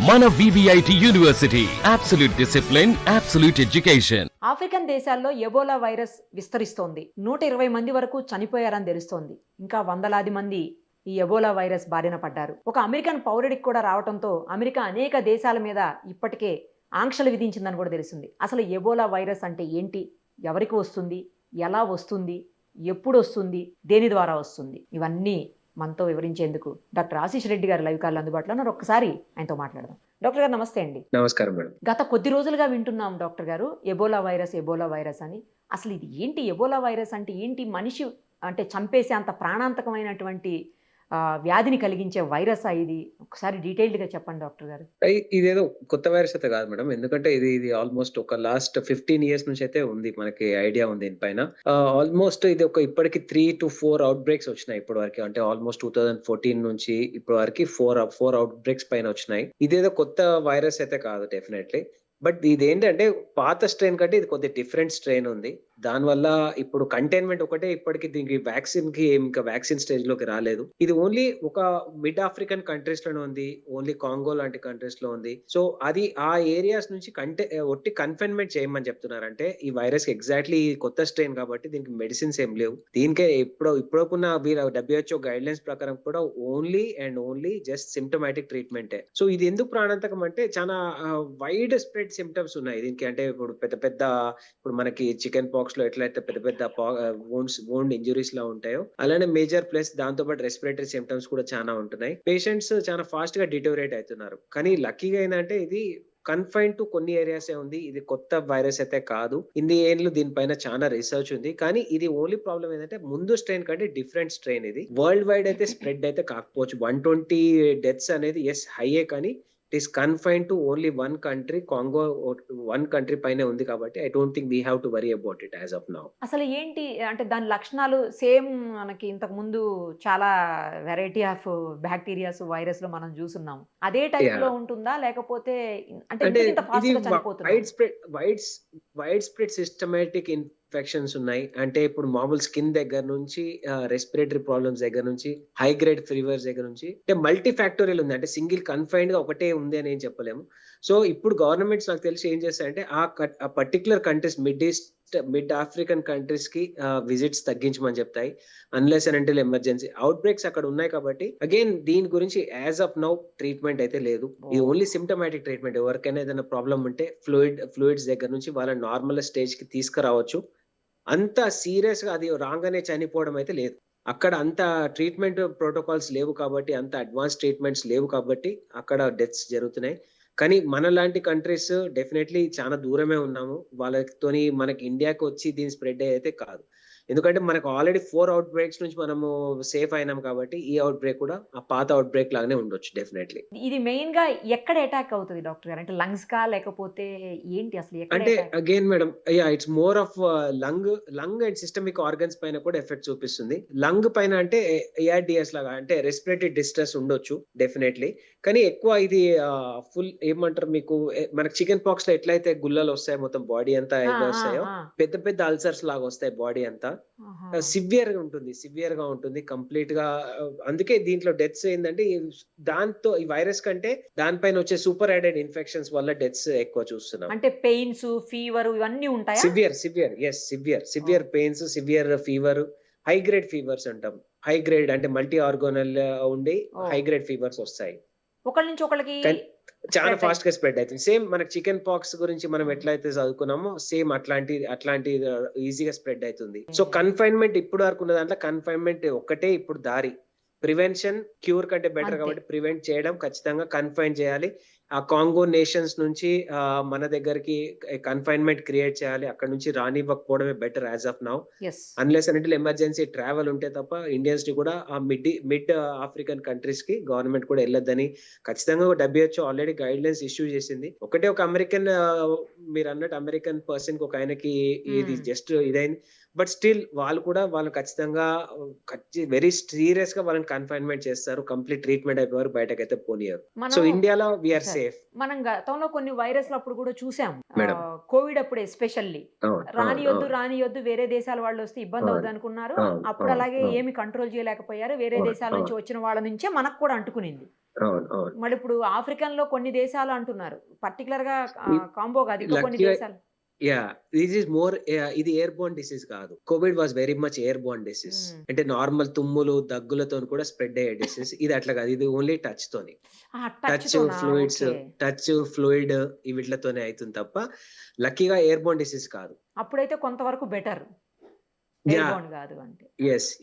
మన VVIT university absolute discipline, absolute education. African దేశాల్లో Ebola virus విస్తరిస్తోంది. 120 మంది వరకు చనిపోయారని తెలుస్తోంది. ఇంకా వందలాది మంది ఈ ఎబోలా వైరస్ బారిన పడ్డారు. ఒక అమెరికన్ పౌరుడికి కూడా రావడంతో అమెరికా అనేక దేశాల మీద ఇప్పటికే ఆంక్షలు విధించిందని కూడా తెలిసింది. అసలు ఎబోలా వైరస్ అంటే ఏంటి, ఎవరికి వస్తుంది, ఎలా వస్తుంది, ఎప్పుడు వస్తుంది, దేని ద్వారా వస్తుంది, ఇవన్నీ మనతో వివరించేందుకు డాక్టర్ ఆశీష్ రెడ్డి గారు లైవ్ కాల్ అందుబాటులో ఉన్నారు. ఒక్కసారి ఆయనతో మాట్లాడదాం. డాక్టర్ గారు నమస్తే అండి. నమస్కారం మేడం. గత కొద్ది రోజులుగా వింటున్నాం డాక్టర్ గారు ఎబోలా వైరస్ అని. అసలు ఇది ఏంటి, ఎబోలా వైరస్ అంటే ఏంటి? మనిషి అంటే చంపేసే అంత ప్రాణాంతకమైనటువంటి వ్యాధిని కలిగించే వైరస్ ఇది? ఒకసారి డీటెయిల్డ్గా చెప్పండి డాక్టర్ గారు. ఇదేదో కొత్త వైరస్ అయితే కాదు మేడం, ఎందుకంటే ఇది ఆల్మోస్ట్ ఒక లాస్ట్ 15 years నుంచి అయితే ఉంది, మనకి ఐడియా ఉంది దీనిపైన. ఆల్మోస్ట్ ఇది ఇప్పటికి 3 to 4 అవుట్ బ్రేక్స్ వచ్చినాయి ఇప్పటి వరకు. అంటే ఆల్మోస్ట్ 2014 నుంచి ఇప్పటి వరకు 4 అవుట్ బ్రేక్స్ పైన వచ్చినాయి. ఇదేదో కొత్త వైరస్ అయితే కాదు డెఫినెట్లీ. బట్ ఇది ఏంటంటే పాత స్ట్రెయిన్ కంటే ఇది కొద్దిగా డిఫరెంట్ స్ట్రెయిన్ ఉంది. దానివల్ల ఇప్పుడు కంటైన్మెంట్ ఒకటే, ఇప్పటికి దీనికి ఇంకా వ్యాక్సిన్ స్టేజ్ లోకి రాలేదు. ఇది ఓన్లీ ఒక మిడ్ ఆఫ్రికన్ కంట్రీస్ లోనే ఉంది, ఓన్లీ కాంగో లాంటి కంట్రీస్ లో ఉంది. సో అది ఆ ఏరియాస్ నుంచి ఒట్టి కన్ఫైన్మెంట్ చేయమని చెప్తున్నారు. అంటే ఈ వైరస్ ఎగ్జాక్ట్లీ కొత్త స్ట్రెయిన్ కాబట్టి దీనికి మెడిసిన్స్ ఏం లేవు. దీనికే ఇప్పుడున్న WHO గైడ్ లైన్స్ ప్రకారం కూడా ఓన్లీ జస్ట్ సిమ్టమాటిక్ ట్రీట్మెంటే. సో ఇది ఎందుకు ప్రాణాంతకం అంటే చాలా వైడ్ స్ప్రెడ్ సిమ్టమ్స్ ఉన్నాయి దీనికి. అంటే ఇప్పుడు మనకి చికెన్ పాక్స్ లో ఎట్లయితే పెద్ద వోండ్ ఇంజురీస్ లా ఉంటాయో, అలానే మేజర్ ప్లస్ దాంతో పాటు రెస్పిరేటరీ సిమ్టమ్స్ కూడా చాలా ఉంటున్నాయి. పేషెంట్స్ చాలా ఫాస్ట్ గా డిటోరేట్ అవుతున్నారు. కానీ లక్కీగా ఏంటంటే ఇది కన్ఫైన్ టు కొన్ని ఏరియాసే ఉంది. ఇది కొత్త వైరస్ అయితే కాదు. ఇన్ని ఏళ్ళు దీనిపైన చాలా రీసెర్చ్ ఉంది. కానీ ఇది ఓన్లీ ప్రాబ్లం ఏంటంటే ముందు స్ట్రెయిన్ కంటే డిఫరెంట్ స్ట్రెయిన్. ఇది వరల్డ్ వైడ్ అయితే స్ప్రెడ్ అయితే కాకపోవచ్చు. 120 డెత్స్ అనేది హైయే, కానీ it is confine to only one country, Congo one country పైనే ఉంది. కాబట్టి I don't think we have to worry about it as of now. అసలు ఏంటి అంటే దాని లక్షణాలు సేమ్ మనకి ఇంతకు ముందు చాలా వెరైటీ ఆఫ్ బ్యాక్టీరియాస్ వైరస్ లో మనం చూస్తున్నాం. అదే టైప్ లో ఉంటుందా, లేకపోతే అంటే ఇంత ఫాస్ట్ గా చనిపోతుందా? వైడ్ స్ప్రెడ్ సిస్టమేటిక్ ఇన్ఫెక్షన్స్ ఉన్నాయి. అంటే ఇప్పుడు మామూలు స్కిన్ దగ్గర నుంచి, రెస్పిరేటరీ ప్రాబ్లమ్స్ దగ్గర నుంచి, హై గ్రేడ్ ఫీవర్స్ దగ్గర నుంచి, అంటే మల్టీ ఫ్యాక్టోరియల్ ఉంది. అంటే సింగిల్ కన్ఫైన్డ్ గా ఒకటే ఉంది అని ఏం చెప్పలేము. సో ఇప్పుడు గవర్నమెంట్స్ నాకు తెలిసి ఏం చేస్తాయంటే ఆ particular countries, mid African countries కి విజిట్స్ తగ్గించమని చెప్తాయి, unless and until emergency. Outbreaks అక్కడ ఉన్నాయి కాబట్టి అగైన్ దీని గురించి యాజ్ ఆఫ్ నౌ ట్రీట్మెంట్ అయితే లేదు. ఇది ఓన్లీ సిమ్టమాటిక్ ట్రీట్మెంట్. ఎవరికైనా ఏదైనా ప్రాబ్లం ఉంటే ఫ్లూయిడ్స్ దగ్గర నుంచి వాళ్ళ నార్మల్ స్టేజ్ కి తీసుకురావచ్చు. అంత సీరియస్ గా అది రాగానే చనిపోవడం అయితే లేదు. అక్కడ అంత ట్రీట్మెంట్ ప్రోటోకాల్స్ లేవు కాబట్టి, అంత అడ్వాన్స్ ట్రీట్మెంట్స్ లేవు కాబట్టి అక్కడ డెత్స్ జరుగుతున్నాయి. కానీ మన లాంటి కంట్రీస్ డెఫినెట్లీ చాలా దూరమే ఉన్నాము వాళ్ళతోని. మనకి ఇండియాకి వచ్చి దీని స్ప్రెడ్ అయితే కాదు. ఎందుకంటే మనకు ఆల్రెడీ 4 అవుట్ బ్రేక్స్ నుంచి మనము సేఫ్ అయినాం కాబట్టి ఈ అవుట్ బ్రేక్ కూడా ఆ పాత అవుట్ బ్రేక్ లాగానే ఉండొచ్చు డెఫినెట్లీ. ఇది మెయిన్ గా ఎక్కడ అటాక్ అవుతుంది డాక్టర్ గారు? అంటే లంగ్స్ కా, లేకపోతే ఏంటి అసలు? అంటే again madam, it's more of lung and systemic organs పైన కూడా ఎఫెక్ట్ చూపిస్తుంది. లంగ్ పైన అంటే ARDS లాగా, అంటే రెస్పిరేటరీ డిస్ట్రెస్ ఉండొచ్చు డెఫినెట్లీ. కానీ ఎక్కువ ఇది ఫుల్ ఏమంటారు మీకు, మనకి చికెన్ పాక్స్ లో ఎట్లయితే గుల్లలు వస్తాయి మొత్తం బాడీ అంతా వస్తాయో, పెద్ద అల్సర్స్ లాగా వస్తాయి బాడీ అంతా. సివియర్ గా ఉంటుంది కంప్లీట్ గా. అందుకే దీంట్లో డెత్స్ ఏంటంటే దాంతో ఈ వైరస్ కంటే దానిపైన వచ్చే సూపర్ యాడెడ్ ఇన్ఫెక్షన్స్ వల్ల డెత్స్ ఎక్కువ చూస్తున్నాం. అంటే పెయిన్స్, ఫీవర్ ఇవన్నీ ఉంటాయా? Severe pains, severe fever, high grade fevers అంటాం. హై గ్రేడ్ అంటే మల్టీ ఆర్గోనల్ ఉండి హై గ్రేడ్ ఫీవర్స్ వస్తాయి. ఒకళ్ళ నుంచి ఒకళ్ళకి చాలా ఫాస్ట్ గా స్ప్రెడ్ అవుతుంది. సేమ్ మనకి చికెన్ పాక్స్ గురించి మనం ఎట్లయితే చదువుకున్నామో సేమ్ అట్లాంటి ఈజీగా స్ప్రెడ్ అవుతుంది. సో కన్ఫైన్మెంట్ ఇప్పుడు వరకు ఉన్న దాంట్లో కన్ఫైన్మెంట్ ఒక్కటే ఇప్పుడు దారి. ప్రివెన్షన్ క్యూర్ కంటే బెటర్ కాబట్టి ప్రివెంట్ చేయడం ఖచ్చితంగా కన్ఫైన్ చేయాలి. ఆ కాంగో నేషన్స్ నుంచి మన దగ్గరికి కన్ఫైన్మెంట్ క్రియేట్ చేయాలి. అక్కడ నుంచి రానివ్వకపోవడమే better as of now, unless అంటే ఎమర్జెన్సీ ట్రావెల్ ఉంటే తప్ప ఇండియన్స్ ని కూడా ఆ మిడ్ ఆఫ్రికన్ కంట్రీస్ కి గవర్నమెంట్ కూడా వెళ్ళొద్దని ఖచ్చితంగా WHO already guidelines issue చేసింది. ఒకటే ఒక అమెరికన్, మీరు అన్నట్టు అమెరికన్ పర్సన్ కి ఒక ఆయనకి ఇది జస్ట్ ఇదైంది. బట్ స్టిల్ వాళ్ళు ఖచ్చితంగా వెరీ సీరియస్ గా వాళ్ళని కన్ఫైన్మెంట్ చేస్తారు. కంప్లీట్ ట్రీట్మెంట్ అయిపోయారు, బయటకైతే పోనీయరు. సో ఇండియాలో వీఆర్ సేఫ్. మనం గతంలో కొన్ని వైరస్లు అప్పుడు కూడా చూసాం, కోవిడ్ అప్పుడు ఎస్పెషల్లీ రానియొద్దు వేరే దేశాల వాళ్ళు వస్తే ఇబ్బంది అవుతుంది అనుకున్నారు. అప్పుడు అలాగే ఏమి కంట్రోల్ చేయలేకపోయారు. వేరే దేశాల నుంచి వచ్చిన వాళ్ళ నుంచే మనకు కూడా అంటుకునింది. అవును. మరి ఇప్పుడు ఆఫ్రికన్ లో కొన్ని దేశాలు అంటున్నారు, పర్టికులర్ గా కాంబో కాదు, ఇంకా కొన్ని లక్కీగా దేశాలు. దిస్ ఈస్ మోర్ ఇది ఎయిర్ బోర్న్ డిసీజ్ కాదు. COVID was very much airborne disease. Um. అంటే నార్మల్ తుమ్ములు, దగ్గులతో కూడా స్ప్రెడ్ అయ్యే డిసీజ్. ఇది అట్లా కాదు. ఇది ఓన్లీ టచ్ తోని. టచ్ టచ్ తోనా? Fluids, okay. టచ్ ఫ్లూయిడ్ వీటితోనే అవుతుంది తప్ప లక్కీగా ఎయిర్ బోర్న్ డిసీజ్ కాదు. అప్పుడైతే కొంతవరకు బెటర్, యా ఎయిర్ బోర్న్ కాదు అంటే.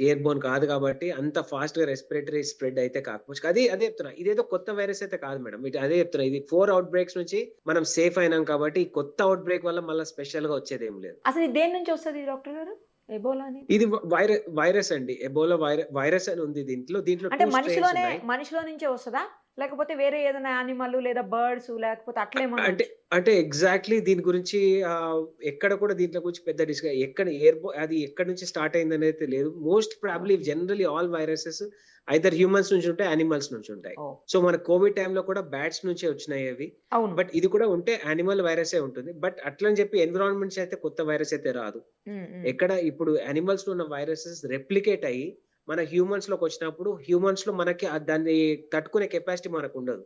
ఎయిర్ బోర్న్ కాదు కాబట్టి అంత ఫాస్ట్ గా రెస్పిరేటరీ స్ప్రెడ్ అయితే కాకపోవచ్చు. అదే చెప్తున్నా. ఇదేదో కొత్త వైరస్ అయితే కాదు మేడం. అదే చెప్తున్నా. ఇది 4 అవుట్ బ్రేక్స్ నుంచి మనం సేఫ్ అయినాం కాబట్టి ఈ కొత్త అవుట్ బ్రేక్ వల్ల మళ్ళీ స్పెషల్ గా వచ్చేది ఏం లేదు. అసలు ఇది దేని నుంచి వస్తుంది డాక్టర్ గారు, ఎబోలా అనేది? ఇది వైరస్ అండి. ఎబోలా వైరస్ అని ఉంది దీంట్లో అంటే 2 స్ట్రెయిన్స్ ఉన్నాయి. మనిషిలో నుంచే వస్తుందా, లేకపోతే వేరే ఏదైనా యానిమల్ లేదా బర్డ్స్ లేకపోతే అట్లేమన్నా? అంటే ఎగ్జాక్ట్లీ దీని గురించి ఎక్కడ కూడా దీంట్లో గురించి పెద్ద ఎక్కడ అది ఎక్కడ నుంచి స్టార్ట్ అయింది అనేది లేదు. Most probably generally all viruses either humans నుంచి ఉంటాయి, యానిమల్స్ నుంచి ఉంటాయి. సో మన కోవిడ్ టైంలో కూడా బ్యాట్స్ నుంచే వచ్చినాయి అవి. అవును. బట్ ఇది కూడా ఉంటే యానిమల్ వైరసే ఉంటుంది. బట్ అట్లని చెప్పి ఎన్విరాన్మెంట్స్ అయితే కొత్త వైరస్ అయితే రాదు. ఎక్కడ ఇప్పుడు యానిమల్స్ లో ఉన్న వైరసెస్ రెప్లికేట్ అయ్యి మన హ్యూమన్స్ లోకి వచ్చినప్పుడు హ్యూమన్స్ లో మనకి దాన్ని తట్టుకునే కెపాసిటీ మనకు ఉండదు.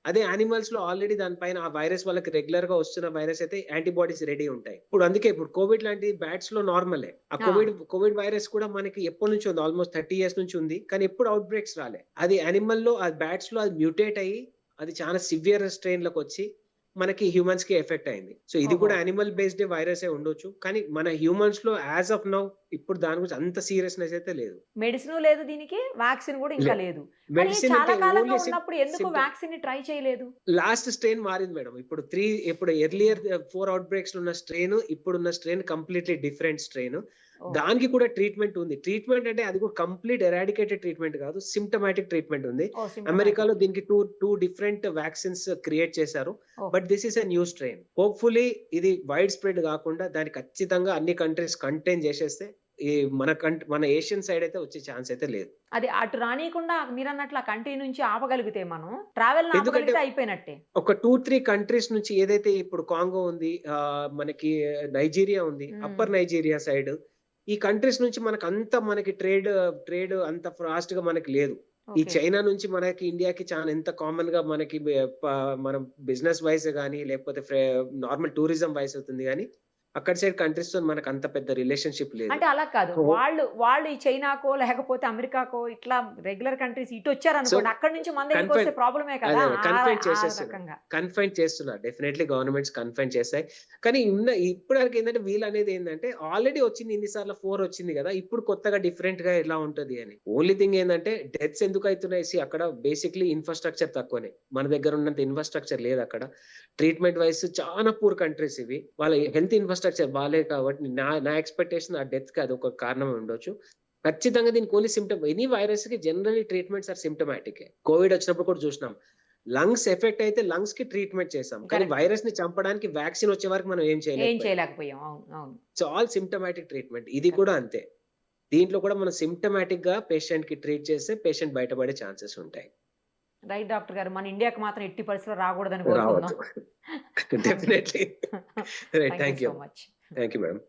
అదే యానిమల్స్ లో ఆల్రెడీ దానిపైన ఆ వైరస్ వాళ్ళకి రెగ్యులర్ గా వస్తున్న వైరస్ అయితే యాంటీబాడీస్ రెడీ ఉంటాయి. అందుకే ఇప్పుడు కోవిడ్ లాంటి బ్యాట్స్ లో నార్మలే. ఆ కోవిడ్ వైరస్ కూడా మనకి ఎప్పటి నుంచి ఉంది, ఆల్మోస్ట్ 30 years నుంచి ఉంది. కానీ ఎప్పుడు అవుట్ బ్రేక్స్ రాలే. అది యానిమల్ లో ఆ బ్యాట్స్ లో అది మ్యూటేట్ అయ్యి అది చాలా సివియర్ స్ట్రెయిన్ లకు వచ్చి మనకి హ్యూమన్స్ కి ఎఫెక్ట్ అయింది. సో ఇది కూడా యానిమల్ బేస్డ్ వైరస్ ఉండొచ్చు. కానీ మన హ్యూమన్స్ లో యాజ్ ఆఫ్ నౌ ఇప్పుడు దాని గురించి అంత సీరియస్నెస్ అయితే లేదు. మెడిసిన్ లేదు దీనికి, వ్యాక్సిన్ కూడా ఇంకా లేదు. మెడిసిన్ చాలా కాలంగా ఉన్నప్పుడు ఎందుకు వ్యాక్సిన్ ని ట్రై చేయలేదు? లాస్ట్ స్ట్రెయిన్ మారింది మేడం. ఇప్పుడు ఎర్లియర్ 4 అవుట్ బ్రేక్స్ ఉన్న స్ట్రెయిన్, ఇప్పుడున్న స్ట్రెయిన్ కంప్లీట్లీ డిఫరెంట్ స్ట్రెయిన్. దానికి కూడా ట్రీట్మెంట్ ఉంది. ట్రీట్మెంట్ అంటే అది కూడా కంప్లీట్ ఎరాడికేటెడ్ ట్రీట్మెంట్ కాదు, సిమ్టమాటిక్ ట్రీట్మెంట్ ఉంది. అమెరికాలో దీనికి టూ డిఫరెంట్ వ్యాక్సిన్స్ క్రియేట్ చేశారు. But this is a new strain. Hopefully ఇది వైడ్ స్ప్రెడ్ కాకుండా దాన్ని ఖచ్చితంగా అన్ని కంట్రీస్ కంటైన్ చేసేస్తే ఈ మన ఏషియన్ సైడ్ అయితే వచ్చే ఛాన్స్ అయితే లేదు. అది అటు రానియకుండా మీరు అన్నట్లు ఆ కంట్రీ నుంచి ఆపగలిగితే మనం ట్రావెల్ అయిపోయినట్టే. ఒక 2-3 కంట్రీస్ నుంచి ఏదైతే ఇప్పుడు కాంగో ఉంది, మనకి నైజీరియా ఉంది, అప్పర్ నైజీరియా సైడ్, ఈ కంట్రీస్ నుంచి మనకి ట్రేడ్ అంత ఫాస్ట్ గా మనకి లేదు. ఈ చైనా నుంచి మనకి ఇండియాకి చాలా ఎంత కామన్ గా మనకి మనం బిజినెస్ వైస్ గానీ లేకపోతే నార్మల్ టూరిజం వైస్ అవుతుంది. కానీ అక్కడ సైడ్ కంట్రీస్ తో మనకు అంత పెద్ద రిలేషన్షిప్ లేదు. అంటే అలా కాదు, వాళ్ళు ఈ చైనాకో లేకపోతే అమెరికాకో ఇట్లా రెగ్యులర్ కంట్రీస్ ఇటు వచ్చారు అనుకోండి, అక్కడ నుంచి మన దగ్గరికి వస్తే ప్రాబ్లమే కదా. కన్ఫైన్ చేస్తున్నారు. డెఫినెట్లీ గవర్నమెంట్స్ కన్ఫైన్ చేస్తాయి. కానీ ఇప్పటివరకు ఏంటంటే వీళ్ళు అనేది ఏంటంటే ఆల్రెడీ వచ్చింది ఇన్నిసార్లు 4 వచ్చింది కదా, ఇప్పుడు కొత్తగా డిఫరెంట్ గా ఎలా ఉంటది అని. ఓన్లీ థింగ్ ఏంటంటే డెత్స్ ఎందుకు అవుతున్నాయి, అక్కడ బేసిక్లీ ఇన్ఫ్రాస్ట్రక్చర్ తక్కువనే. మన దగ్గర ఉన్నంత ఇన్ఫ్రాస్ట్రక్చర్ లేదు అక్కడ. ట్రీట్మెంట్ వైస్ చాలా పూర్ కంట్రీస్ ఇవి. వాళ్ళ హెల్త్ ఇన్ఫ్రాస్ట్రక్చర్ బాగాలేదు కాబట్టి నా ఎక్స్పెక్టేషన్ ఆ డెత్ కి అది ఒక కారణం ఉండొచ్చు. ఖచ్చితంగా దీనికి ఓన్లీ సిమ్టమ్. ఎనీ వైరస్ కి generally treatments are symptomatic. Covid వచ్చినప్పుడు కూడా చూసినాం, లంగ్స్ ఎఫెక్ట్ అయితే లంగ్స్ కి ట్రీట్మెంట్ చేసాం. కానీ వైరస్ ని చంపడానికి వ్యాక్సిన్ వచ్చే వరకు మనం ఏం చేయలేకపోయాం. So all symptomatic treatment. ఇది కూడా అంతే. దీంట్లో కూడా మనం సిమ్టమాటిక్ గా పేషెంట్ కి ట్రీట్ చేస్తే పేషెంట్ బయటపడే ఛాన్సెస్ ఉంటాయి. రైట్ డాక్టర్ గారు, మన ఇండియాకి మాత్రం ఎట్టి పరిస్థితుల్లో రాకూడదని కోరుకుందాం. Definitely. Right, thank you so much. Thank you madam.